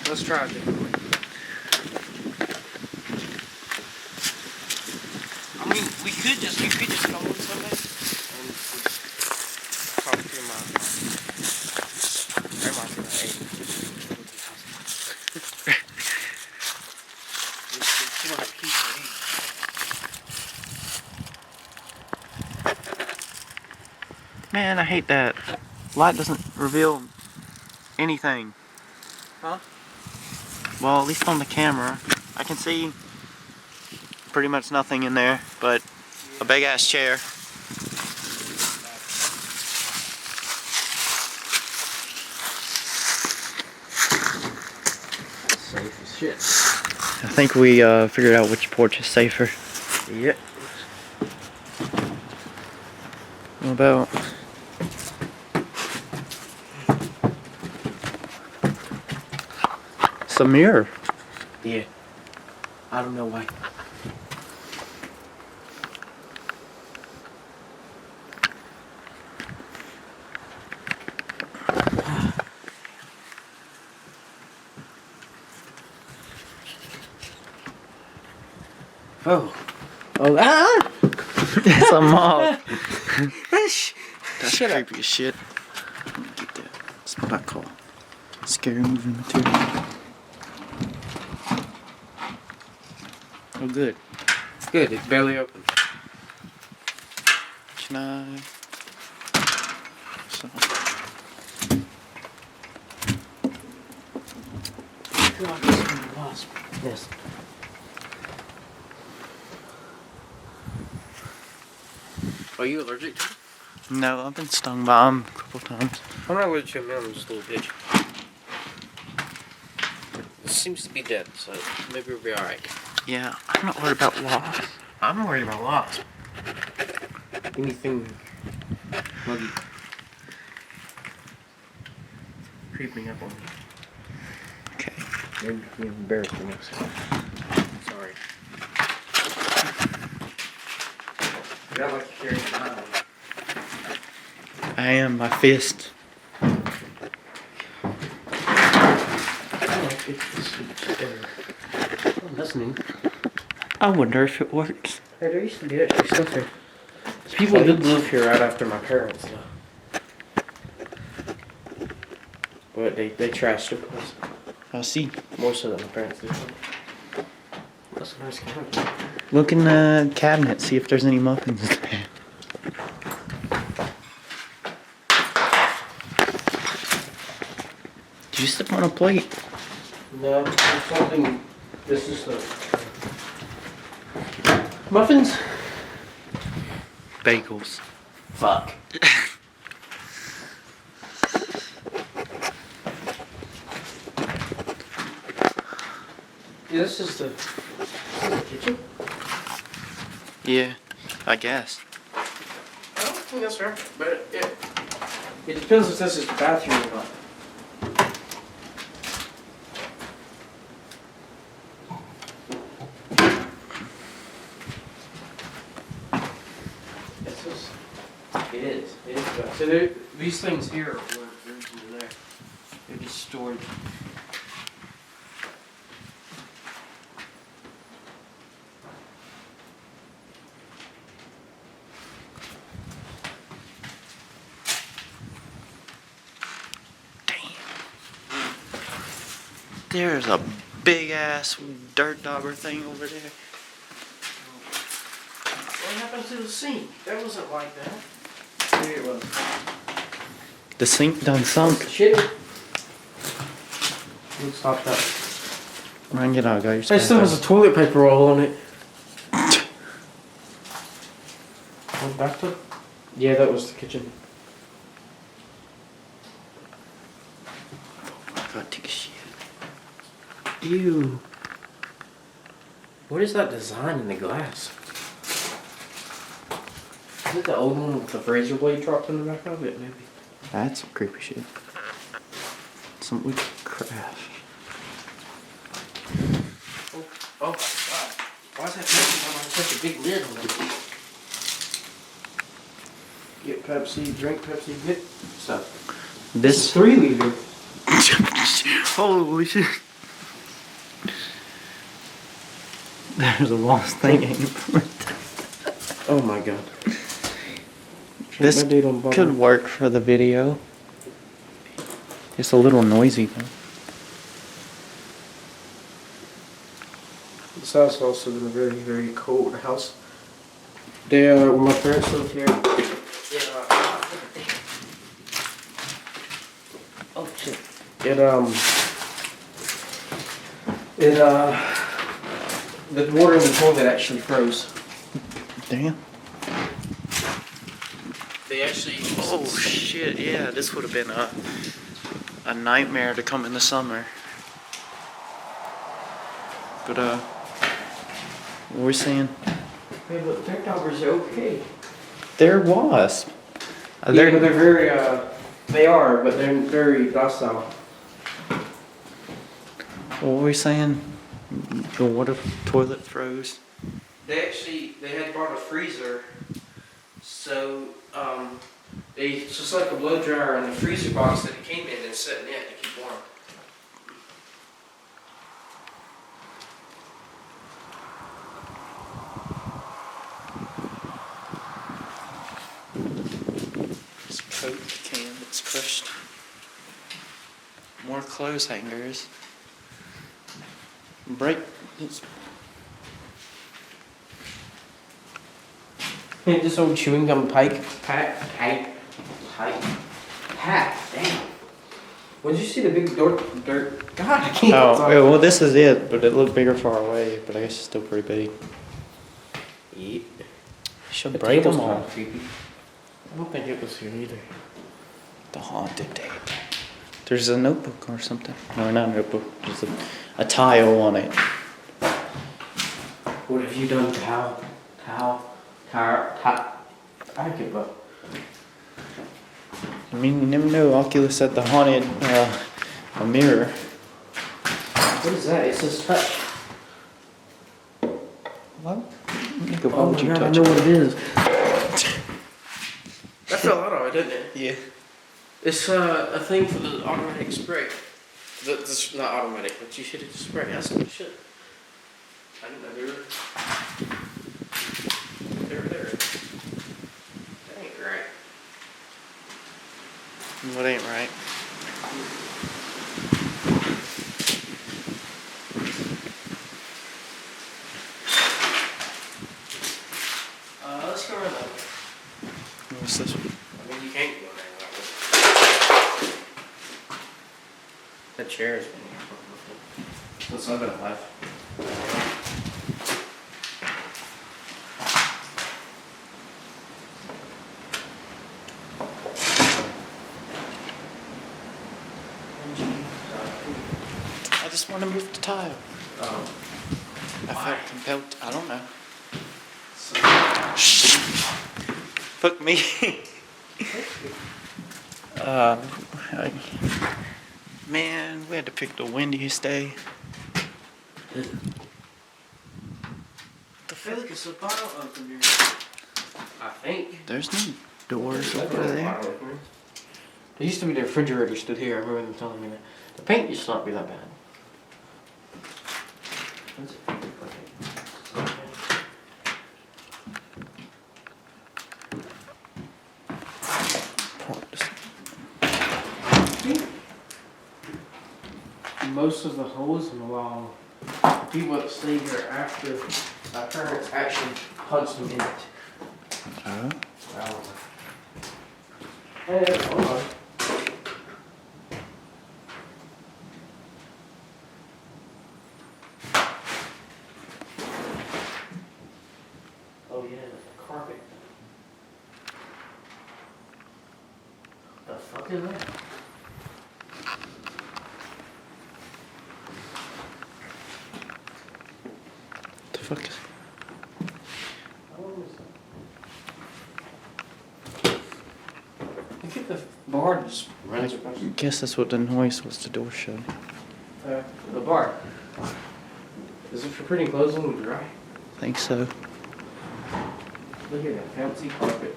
Let's try it different way. I mean, we could just go on Sunday and just talk to my grandma's gonna eat. She don't have keys to eat. Man, I hate that. Light doesn't reveal anything. Huh? Well, at least on the camera, I can see pretty much nothing in there, but a big ass chair. Safe as shit. I think we figured out which porch is safer. Yep. What about? It's a mirror. Yeah. I don't know why. Oh. Oh, ah! It's a moth. That's That's creepy as shit. Get that. It's what I call scary movie material. Oh, good. Good, it's barely open. Can I? So. God, this is a wasp. Yes. Are you allergic to it? No, I've been stung by them a couple times. I'm not allergic to him, I'm just a little bitch. It seems to be dead, so maybe we'll be alright. Yeah, I'm not worried about wasps. I'm worried about wasps. Anything buggy creeping up on me. Okay. Maybe you're embarrassing myself. Sorry. I got like a carry on. I am my fist. I'm listening. I wonder if it works. Hey, there used to be actually stuff here. People did live here right after my parents left. But they trashed the place. I see. More so than my parents did. That's a nice cabinet. Look in the cabinet, see if there's any muffins there. Did you step on a plate? No, there's something. This is the muffins. Bagels. Fuck. Yeah, this is the kitchen. Yeah, I guess. I don't think that's right, but it depends if this is the bathroom or not. It is. So these things here are where they're there. They're just stored. There's a big ass dirt dauber thing over there. What happened to the sink? That wasn't like that. Maybe it was. The sink done sunk. Shit. Let's stop that. Ryan, get out, guys. It still has a toilet paper roll on it. Went back to? Yeah, that was the kitchen. I gotta take a shit. Ew. What is that design in the glass? Is it the old one with the razor blade dropped in the back of it, maybe? That's some creepy shit. Some weird craft. Oh my god. Why is that Pepsi on such a big lid on it? Get Pepsi, drink Pepsi, get stuff. This 3 liter. Holy shit. There's a lost thing hanging from it. Oh my god. This could work for the video. It's a little noisy though. This house has also been a very, very cold house. They, when my parents lived here, oh shit. The water in the toilet actually froze. Damn. They actually. Oh shit, yeah, this would have been a nightmare to come in the summer. But what were we saying? Hey, but their doggers are okay. They're wasp. They're very, they are, but they're very docile. What were we saying? The water toilet froze. They had brought a freezer, so, it's just like a blow dryer in the freezer box that it came in and set in it to keep warm. This Coke can that's crushed. More clothes hangers. Break. This old chewing gum pipe. Damn. When did you see the big dirt? God, I can't. Oh, well, this is it, but it looked bigger far away. But I guess it's still pretty big. Yep. Should break them all. Creepy. I don't think it was here either. The haunted tape. There's a notebook or something. No, not a notebook. There's a tile on it. What have you done, Tile? I give up. I mean, you never know. Oculus said the haunted a mirror. What is that? It says touch. What? Nigga, why Oh would my you God, I touch know it? what it is. That fell out of it, didn't it? Yeah. It's a thing for the automatic spray. This not automatic, but you should have just spray. That's some shit. I didn't know they were. There. That ain't right. What ain't right? Let's go around that way. What's this one? I mean, you can't go around that way. That chair has been here since I've been alive. I just want to move the tile. I felt compelled. I don't know. Fuck me. Man, we had to pick the windiest day. I feel like it's a bottle opener. I think. There's no doors over there. There used to be the refrigerator stood here. I remember them telling me that. The paint used to not be that bad. Most of the holes in the wall, people that stay here after my parents actually punched them in it. Oh. Hey, hold on. Oh yeah, the carpet. The fuck is that? The fuck is? Look at the bar just runs I across. guess that's what the noise was. The door shut. The bar. Is it for putting clothes on to dry? I think so. Look at that fancy carpet.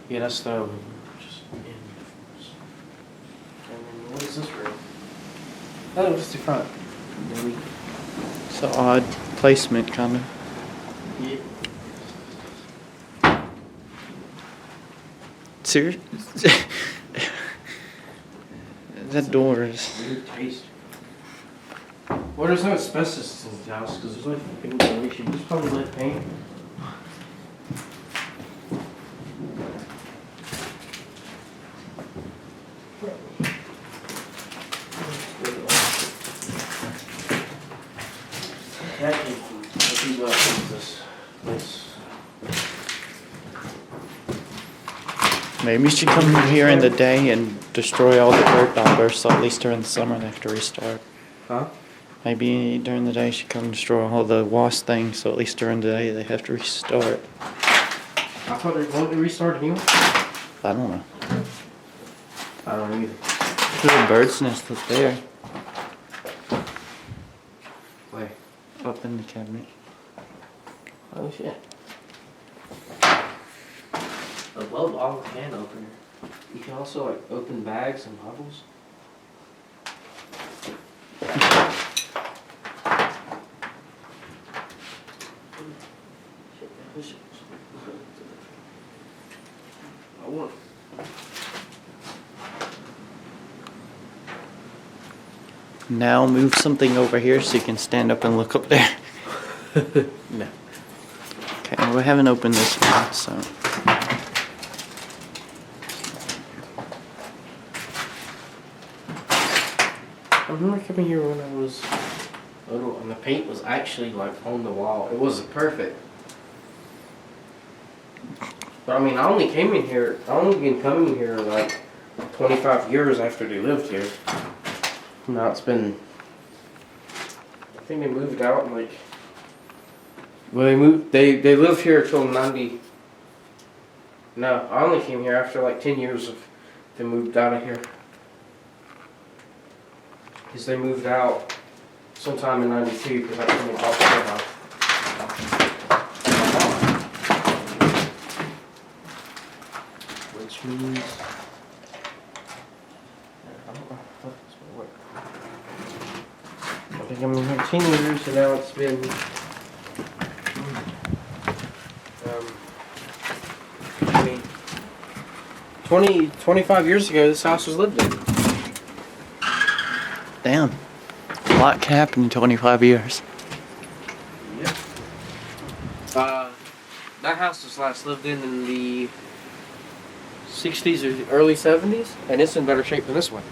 Yeah, that's the just in. And then what is this No, just the front. It's an odd placement, kind of. Yeah. Seriously? That door is. Weird taste. Well, there's no asbestos in the house because there's no fucking ventilation. Just probably lead paint. Maybe you should come here in the day and destroy all the dirt down there, so at least during the summer they have to restart. Huh? Maybe during the day you should come and destroy all the wash things, so at least during the day they have to restart. I thought they wanted to restart anyway. I don't know. I don't either. There's a bird's nest up there, Wait. up in the cabinet. Oh shit. A low bottle can opener. You can also like open bags and bottles. I want. Now move something over here so you can stand up and look up there. No. Okay, we haven't opened this yet, so. I remember coming here when I was little and the paint was actually like on the wall. It wasn't perfect. But I mean, I only been coming here like 25 years after they lived here. Now it's been, I think they moved out in like, well they lived here till 90, no, I only came here after like 10 years of, they moved out of here. Because they moved out sometime in 92 because that's when they bought the house. Which means, I don't know how this will work. I think I'm in here 10 years and now it's been, I mean, 25 years ago this house was lived in. Damn. A lot can happen in 25 years. Yep. That house was last lived in the 60s or early 70s, and it's in better shape than this one.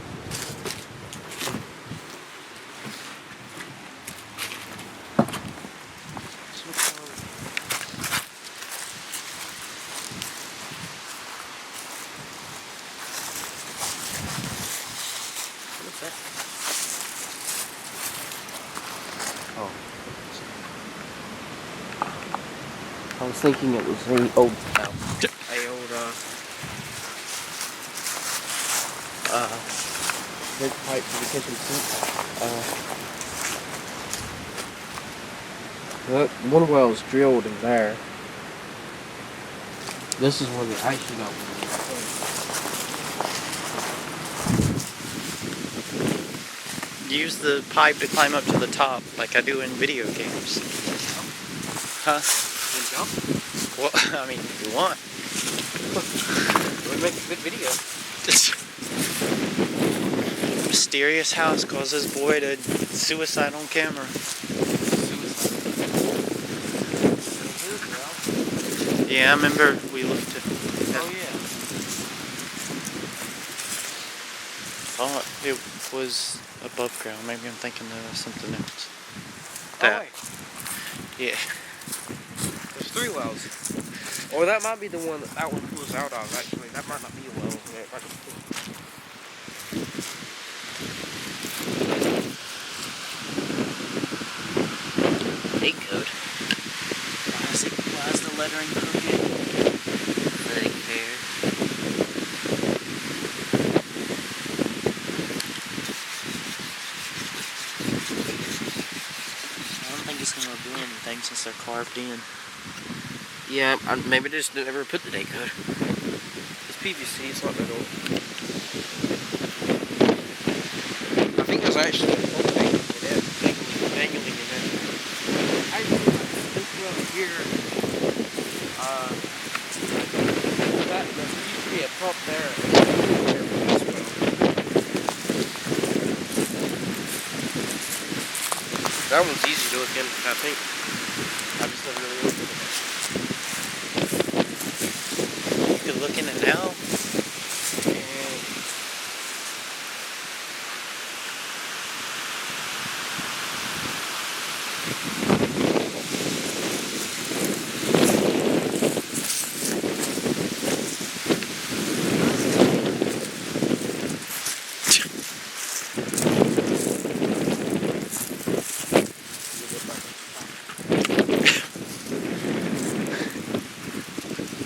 What's that? Oh. I was thinking it was an old big pipe for the kitchen sink. That one well is drilled in there. This is where the actually got one. Use the pipe to climb up to the top, like I do in video games. Huh? Jump? Well, I mean, if you want. It would make a good video. Mysterious house causes boy to suicide on camera. Yeah, I remember we looked at. Oh yeah. Thought it was above ground. Maybe I'm thinking there was something else. Oh, That. wait. Yeah. There's 3 wells. Or that might be the one that one pulls out of, actually. That might not be a well. Yeah, it might be. Date code. Why is the lettering crooked? Letting pair. I don't think it's gonna do anything since they're carved in. Yeah, maybe they just never put the date code. It's PVC, it's not that old. I think there's actually dangling it in. Dangling it in. I this road here, that there used to be a pump there. That one's easy to look in, I think. I just never really looked at it. You could look in it now.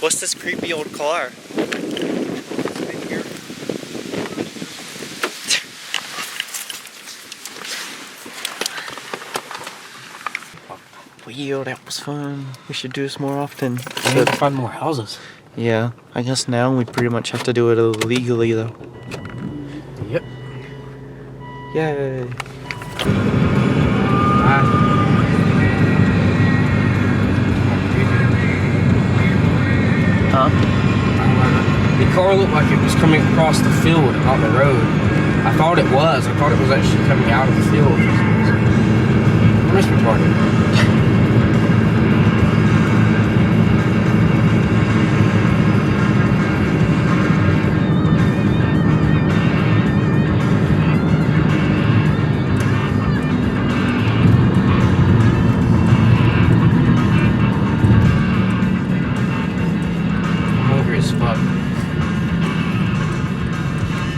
What's this creepy old car? Well, that was fun. We should do this more often. We need to find more houses. Yeah, I guess now we pretty much have to do it illegally though. Yep. Yay. Huh? The car looked like it was coming across the field, not the road. I thought it was. I thought it was actually coming out of the field. I'm just retarded.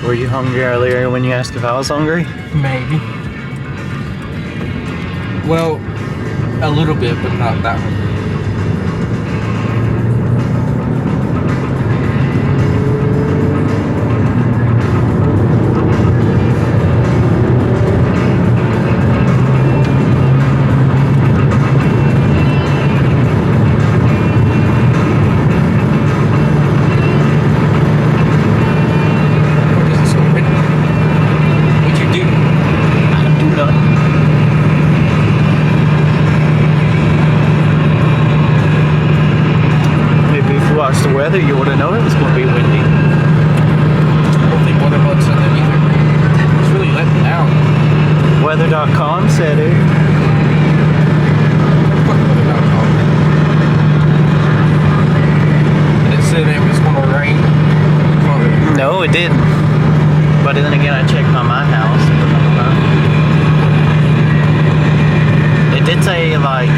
Were you hungry earlier when you asked if I was hungry? Maybe. Well, a little bit, but not that one. The weather, you would have known it was going to be windy. I don't think WeatherBug said that either. It's really letting down. Weather.com said it. Fuck Weather.com. It said it was going to rain. No, it didn't. But then again, I checked on my house. It did say like